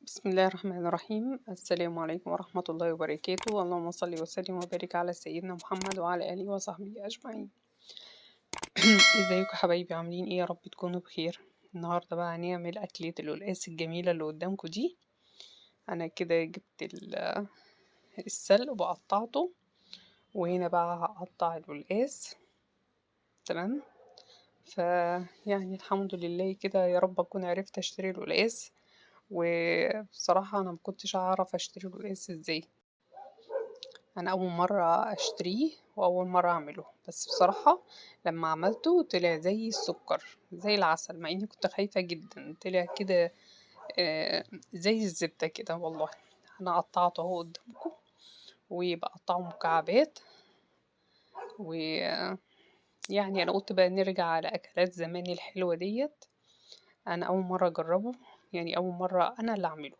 بسم الله الرحمن الرحيم. السلام عليكم ورحمة الله وبركاته. اللهم صل وسلم وبارك على سيدنا محمد وعلى آله وصحبه أجمعين. ازيكم يا حبايبي، عاملين ايه؟ يا رب تكونوا بخير. النهاردة بقى هنعمل أكلة القلقاس الجميلة اللي قدامكم دي. أنا كده جبت السلق وقطعته، وهنا بقى هقطع القلقاس. تمام. فيعني الحمد لله كده، يا رب أكون عرفت أشتري القلقاس. وبصراحة أنا مكنتش أعرف أشتري القلقاس ازاي. انا اول مره اشتريه واول مره اعمله، بس بصراحه لما عملته طلع زي السكر زي العسل، مع اني كنت خايفه جدا. طلع كده زي الزبده كده والله. انا قطعته اهو قدامكم، وبقطعه مكعبات. ويعني انا قلت بقى نرجع على اكلات زمان الحلوه ديت. انا اول مره اجربه، يعني اول مره انا اللي اعمله.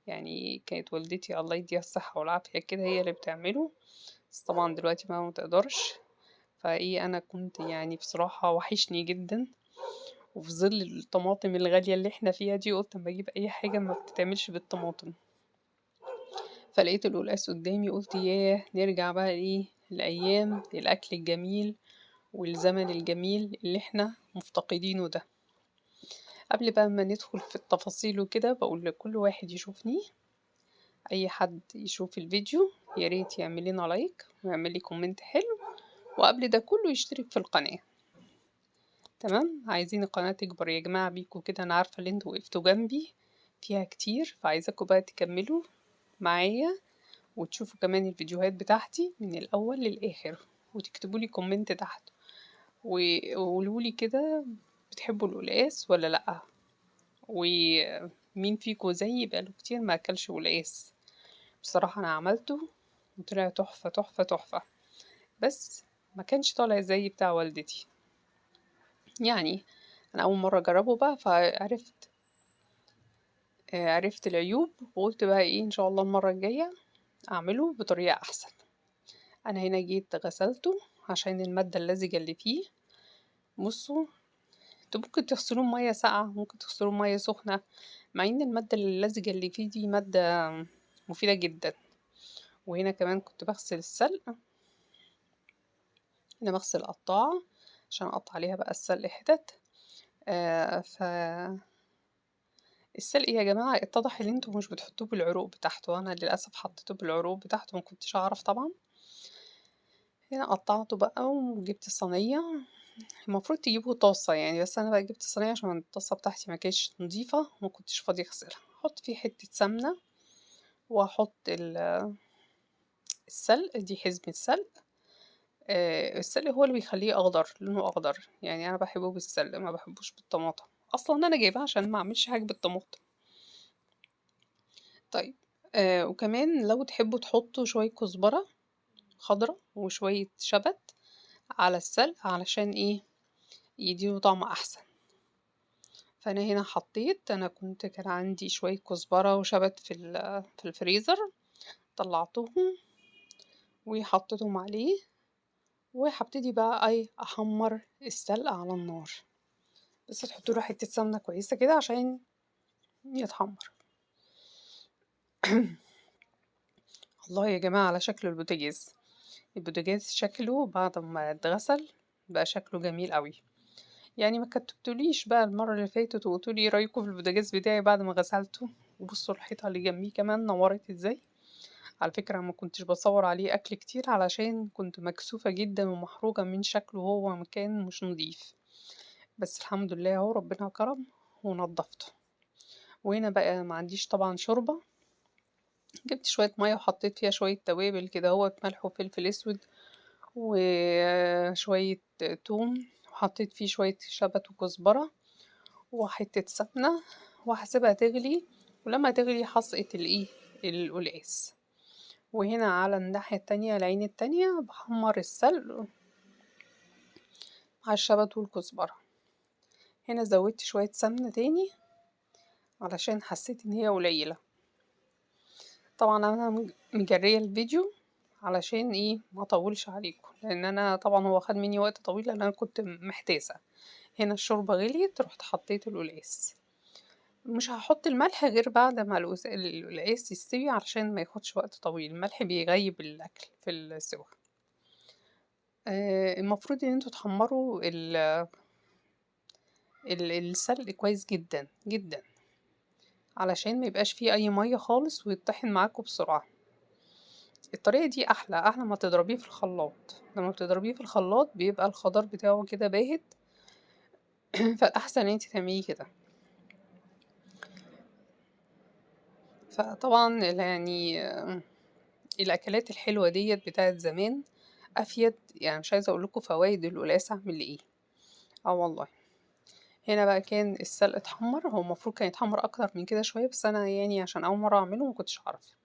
يعني كانت والدتي الله يديها الصحه والعافيه كده هي اللي بتعمله، بس طبعا دلوقتي ما تقدرش. فايه انا كنت يعني بصراحة وحشني جدا. وفي ظل الطماطم الغالية اللي احنا فيها دي قلت اما اجيب اي حاجة ما بتتعملش بالطماطم. فلقيت القلقاس قدامي، قلت ياه نرجع بقى ايه الايام الاكل الجميل والزمن الجميل اللي احنا مفتقدينه ده. قبل بقى ما ندخل في التفاصيل وكده، بقول لكل واحد يشوفني، اي حد يشوف الفيديو يا ريت يعمل لنا لايك ويعمل لي كومنت حلو، وقبل ده كله يشترك في القناة. تمام. عايزين القناة تكبر يا جماعة بيكوا كده، انا عارفة اللي انتوا وقفتوا جنبي فيها كتير، فعايزاكوا بقى تكملوا معايا وتشوفوا كمان الفيديوهات بتاعتي من الاول للاخر، وتكتبوا لي كومنت تحت وقولوا لي كده بتحبوا القلقاس ولا لا، ومين فيكوا زيي بقاله كتير ما اكلش قلقاس. بصراحة انا عملته وطلع تحفة تحفة تحفة، بس ما كانش طالع زي بتاع والدتي. يعني انا اول مرة اجربه بقى فعرفت عرفت العيوب، وقلت بقى ايه ان شاء الله المرة الجاية اعمله بطريقة احسن. انا هنا جيت غسلته عشان المادة اللزجة اللي فيه. بصوا، انتوا ممكن تغسلوه مية ساقعة، ممكن تغسلوه مية سخنة، مع ان المادة اللزجة اللي فيه دي مادة مفيدة جدا. وهنا كمان كنت بغسل السلق. هنا بغسل قطاعة عشان اقطع عليها بقى السلق حتت. ف السلق يا جماعة اتضح ان انتوا مش بتحطوه بالعروق بتاعته، انا للأسف حطيته بالعروق بتاعته، ما كنتش اعرف طبعا. هنا قطعته بقى وجبت صينية. المفروض تجيبوا طاسة يعني، بس انا بقى جبت صينية عشان الطاسة بتاعتي ما كانتش نظيفة وما كنتش فاضية اغسلها. احط فيه حتة سمنة، واحط السلق دي حزمة سلق. السلق هو اللي بيخليه اخضر، لونه اخضر، يعني انا بحبه بالسلق ما بحبوش بالطماطم. اصلا انا جايبها عشان ما اعملش حاجة بالطماطم. طيب. وكمان لو تحبوا تحطوا شوية كزبرة خضرة وشوية شبت على السلق، علشان ايه؟ يديله طعم احسن. فانا هنا حطيت، انا كان عندي شوية كزبرة وشبت في الفريزر، طلعتهم وحطيتهم عليه. وهبتدي بقى احمر السلق على النار، بس تحطوا له حتة سمنة كويسة كده عشان يتحمر. الله يا جماعة على شكل البوتاجاز. البوتاجاز شكله بعد ما اتغسل بقى شكله جميل قوي. يعني ما كتبتوليش بقى المرة اللي فاتت وقلتولي ايه رأيكم في البوتاجاز بتاعي بعد ما غسلته. وبصوا الحيطة اللي جنبيه كمان نورت ازاي. على فكرة ما كنتش بصور عليه اكل كتير علشان كنت مكسوفة جدا ومحروجة من شكله، هو مكان مش نظيف. بس الحمد لله اهو ربنا كرم ونضفته. وهنا بقى ما عنديش طبعا شوربة، جبت شوية مية وحطيت فيها شوية توابل كده، هو ملح وفلفل اسود وشوية توم، وحطيت فيه شوية شبت وكزبرة وحتة سمنة، وهسيبها تغلي. ولما تغلي هسقط القلقاس. وهنا على الناحية التانية العين التانية بحمر السلق مع الشبت والكزبرة. هنا زودت شوية سمنة تاني علشان حسيت ان هي قليلة. طبعا انا مجرية الفيديو علشان ايه ما اطولش عليكم، لان انا طبعا هو خد مني وقت طويل لان انا كنت محتاسة. هنا الشوربة غليت، رحت حطيت القلقاس. مش هاحط الملح غير بعد ما القلقاس يستوي علشان ما ياخدش وقت طويل، الملح بيغيب الأكل في السوا. المفروض إن انتوا تحمروا السلق كويس جدا جدا علشان ما يبقاش فيه أي مية خالص ويتطحن معاكوا بسرعة. الطريقة دي أحلى ما تضربيه في الخلاط، لما بتضربيه في الخلاط بيبقى الخضار بتاعه كده باهت فالأحسن ان انتي تعمليه كده. فطبعا يعني الأكلات الحلوة ديت بتاعت زمان أفيد، يعني مش عايزة أقولكوا فوايد القلقاس عامل ايه. اه والله. هنا بقى كان السلق اتحمر، هو المفروض كان يتحمر أكتر من كده شوية بس أنا يعني عشان أول مرة أعمله مكنتش أعرف.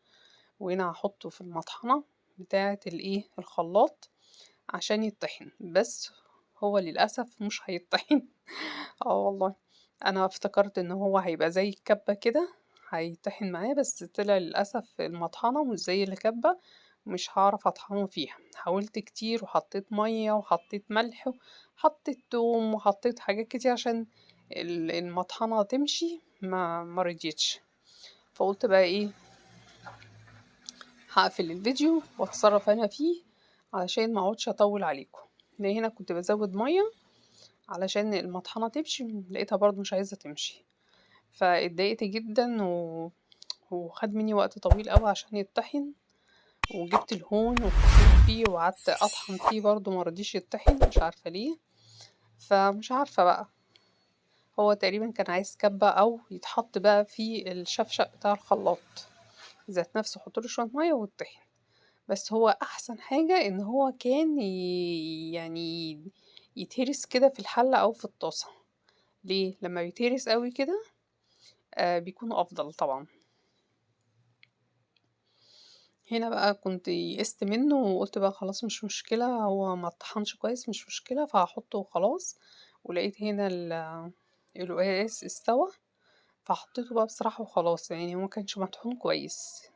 وهنا هحطه في المطحنة بتاعة الخلاط عشان يتطحن، بس هو للأسف مش هيتطحن اه والله. أنا افتكرت إن هو هيبقى زي الكبة كده هيتطحن معاه، بس طلع للأسف المطحنة مش زي الكبة، مش هعرف أطحنه فيها. حاولت كتير وحطيت مية وحطيت ملح وحطيت توم وحطيت حاجات كتير عشان المطحنة تمشي، ما رضيتش. فقلت بقى ايه، هقفل الفيديو واتصرف انا فيه علشان ما اقعدش اطول عليكم. لان هنا كنت بزود ميه علشان المطحنه تمشي، لقيتها برضو مش عايزه تمشي، فاتضايقت جدا وخد مني وقت طويل قوي عشان يتطحن. وجبت الهون وحطيت فيه وقعدت اطحن فيه برضو مرضيش يتطحن، مش عارفه ليه. فمش عارفه بقى، هو تقريبا كان عايز كبه او يتحط بقى في الشفشق بتاع الخلاط ذات نفسه، حطوله شويه ميه ويتطحن. بس هو احسن حاجة ان هو كان يعني يتهرس كده في الحلة او في الطاسة. ليه؟ لما بيتهرس قوي كده بيكون افضل طبعا. هنا بقى كنت يئست منه وقلت بقى خلاص مش مشكلة، هو ما اتطحنش كويس مش مشكلة فهحطه وخلاص. ولقيت هنا القلقاس استوى فحطيته بقى بصراحة وخلاص، يعني هو مكانش مطحون كويس.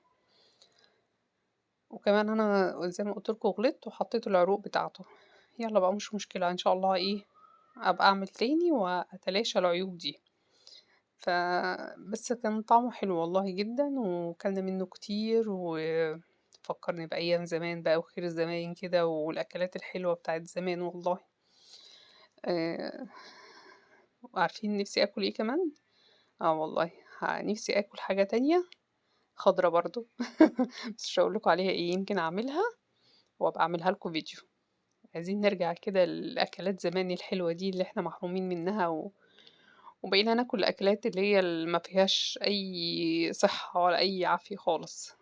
وكمان انا زي ما قلتلكوا غلطت وحطيت العروق بتاعته. يلا بقى مش مشكلة ان شاء الله ايه، ابقى اعمل تاني واتلاشى العيوب دي. بس كان طعمه حلو والله جدا وكلنا منه كتير وفكرني بأيام زمان بقى وخير زمان كده والأكلات الحلوة بتاعت زمان والله. آه، وعارفين نفسي أكل ايه كمان؟ اه والله، نفسي أكل حاجة تانية خضرة برضو بس مش هقولكوا عليها ايه، يمكن أعملها وأبقى أعملها لكم فيديو. عايزين نرجع كده لأكلات زمان الحلوة دي اللي احنا محرومين منها وبقينا ناكل الأكلات اللي هي اللي ما فيهاش أي صحة ولا أي عافية خالص.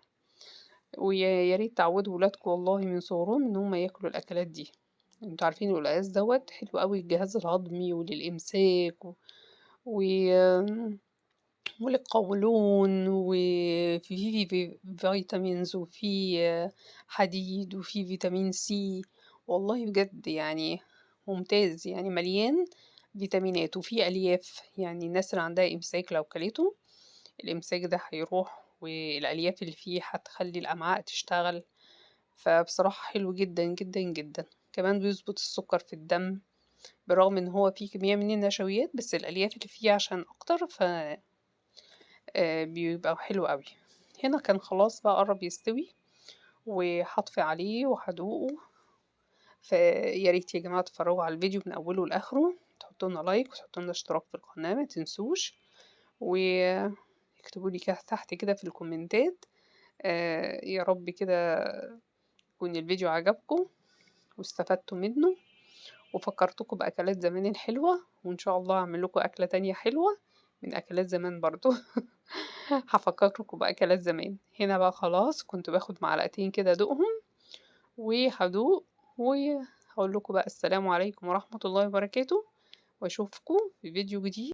ويا ريت تعودوا ولادكم والله من صغرهم إن هم ياكلوا الأكلات دي. انتوا عارفين القلقاس دوت حلو قوي للجهاز الهضمي وللإمساك و... وللقولون، وفي فيتامينز وفي حديد وفي فيتامين سي. والله بجد يعني ممتاز، يعني مليان فيتامينات وفي ألياف، يعني الناس اللي عندها إمساك لو كلته الإمساك ده هيروح، والألياف اللي فيه هتخلي الأمعاء تشتغل. فبصراحة حلو جدا جدا جدا. كمان بيظبط السكر في الدم، بالرغم ان هو فيه كمية من النشويات بس الألياف اللي فيه عشان أكتر بيبقى حلو قوي. هنا كان خلاص بقى قرب يستوي وهطفي عليه وهدوقه. فيا ريت يا جماعة تتفرجوا على الفيديو من أوله لآخره، تحطوا لنا لايك وتحطوا لنا اشتراك في القناة ما تنسوش، واكتبوا لي كده تحت كده في الكومنتات. يا رب كده يكون الفيديو عجبكم واستفدتوا منه وفكرتكم بأكلات زمان الحلوة، وإن شاء الله أعمل لكم أكلة تانية حلوة من أكلات زمان برضو هفكركم بأكلات زمان. هنا بقى خلاص كنت باخد معلقتين كده دوقهم وهدوق وهقول لكم بقى السلام عليكم ورحمة الله وبركاته، واشوفكم في فيديو جديد.